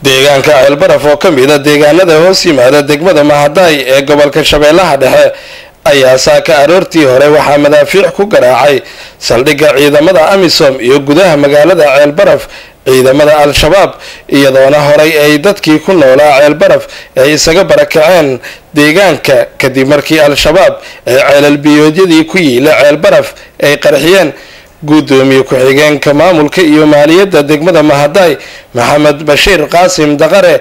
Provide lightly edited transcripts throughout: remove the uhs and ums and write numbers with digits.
deegaanka ceelbaraf oo ka mid ah deegaanada hoos yimaada degmada Mahadaay ee gobolka Shabeellaha Dhexe ayaa saaka aroortii hore waxaa madaafiic ku garaacay saldhigga ciidamada AMISOM iyo gudaha magaalada ceelbaraf ciidamada al-shabaab iyadoona horay ay dadkii ku noolaa ceelbaraf ay isaga barakaceen deegaanka kadib markii al-shabaab ay ceelal biyoodyadii ku yiila ceelbaraf ay qarxiyeen gudoomiye ku-xigeenka maamulka iyo maaliyadda degmada Mahadaay Maxamed Bashiir Qaasim Daqare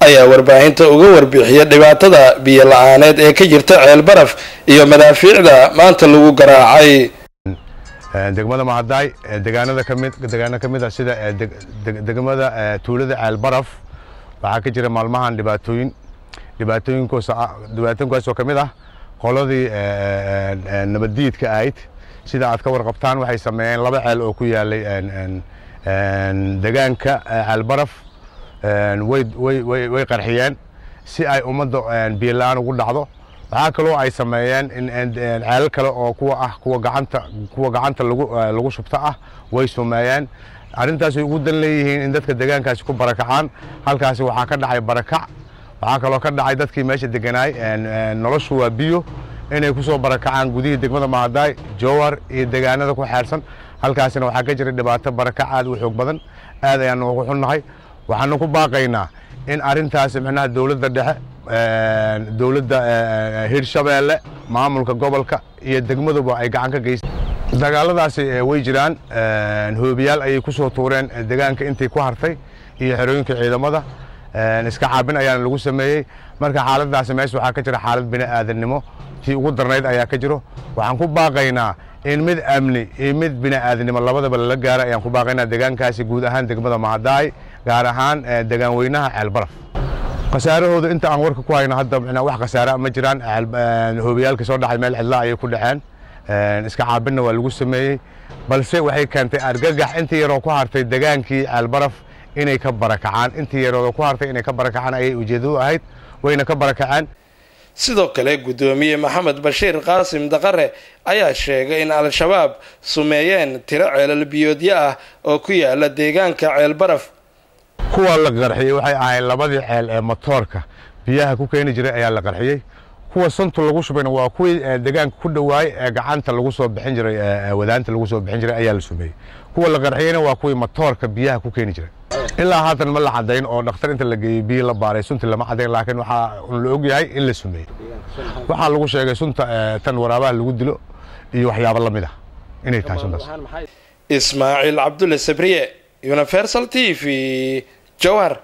ayaa warbaahinta uga warbixiyay dhibaatada biyo la'aaneed ee ka jirta ceelbaraf iyo madaafiicda maanta lagu garaacay degmada Mahadaay deegaanada kamid ah sida degmada tuulada ceelbaraf waxa ka jira maalmahan dhibaatooyinkaas oo kamid ah qoladii nabadiidka ahayd sida aad ka warqabtaan waxay sameeyeen laba ceel oo ku yaalay deegaanka ceelbaraf way qarxiyeen si ay ummadda biyo la'aan ugu dhacdo waxa kale oo ay sameeyeen in ceelal kale oo kuwa gacanta lagu shubta ah way sameeyeen arintaas ay ugu dan leeyihiin in dadka deegaankaasi ku barakacaan halkaasi waxa ka dhacay barakac waxa kale oo ka dhacay dadkii meesha deganaay noloshu waa biyo inay ku soo barakacaan gudihii degmada Mahadaay Jowhar iyo deegaanada ku xeersan halkaasina waxa ka jira dhibaato barakac aad u xoog badan aad ayaan ugu xunnahay waxaan ku baaqaynaa in arintaas macnaha dawladda dhexe dawladda Hirshabeelle maamulka gobolka iyo degmaduba ay gacan ka geystaan dagaaladaasi way jiraan hoobiyaal ay ku soo tuureen deegaanka intii ku hartay iyo xerooyinka ciidamada iska caabin ayaan lagu sameeyay marka xaaladaas meesha waxa ka jira xaalad bini'aadanimo tii ugu darnayd ayaa ka jiro waxaan ku baaqaynaa in mid amni iyo mid bini'aadanimo labadaba la gaaro ayaan ku baaqaynaa deegaankaasi guud ahaan degmada Mahadaay gaar ahaan deegaan weynaha ceelbaraf qasaarahooda inta aan warka ku hayno hadda wax qasaara ma jiraan hoobiyaalka soo dhacay meel cidla ay ku dhaceen iska caabinna waa lagu sameeyay balse waxay keentay argagax intii yar oo ku hartay deegaankii ceelbaraf inay ka barakacaan intii yar oo ku hartay inay ka barakacaan ayay ujeedadu ahayd wayna ka barakacaan sidoo kale gudoomiye Maxamed Bashiir Qaasim Daqare ayaa sheegay in al-shabaab sumeeyeen tiro ceelal biyoodyo ah oo ku yaala deegaanka ceelbaraf kuwa la qarxiyay waxay ahayd labadii ceel ee matoorka biyaha ku keeni jiray ayaa la qarxiyay kuwa santu lagu shubayna waa kuwii deegaanka ku dhawaay ee gacanta lagu soo bixin jiray wadaanta lagu soo bixin jiray ayaa la sumeeyay kuwa la qarxiyayna waa kuwii matoorka biyaha ku keeni jiray ilaa haatan ma la cadeyn oo dhakhtar inta la geeyay biyo la baaray sunta lama cadeyn laakiin waxa la og yahay in la sumeeyay waxa lagu sheegay sunta tan waraabaha lagu dilo iyo waxyaabo lamid ah inay tahay suntaas Ismaaciil Cabdulle Sabriye Universal TV Jowhar.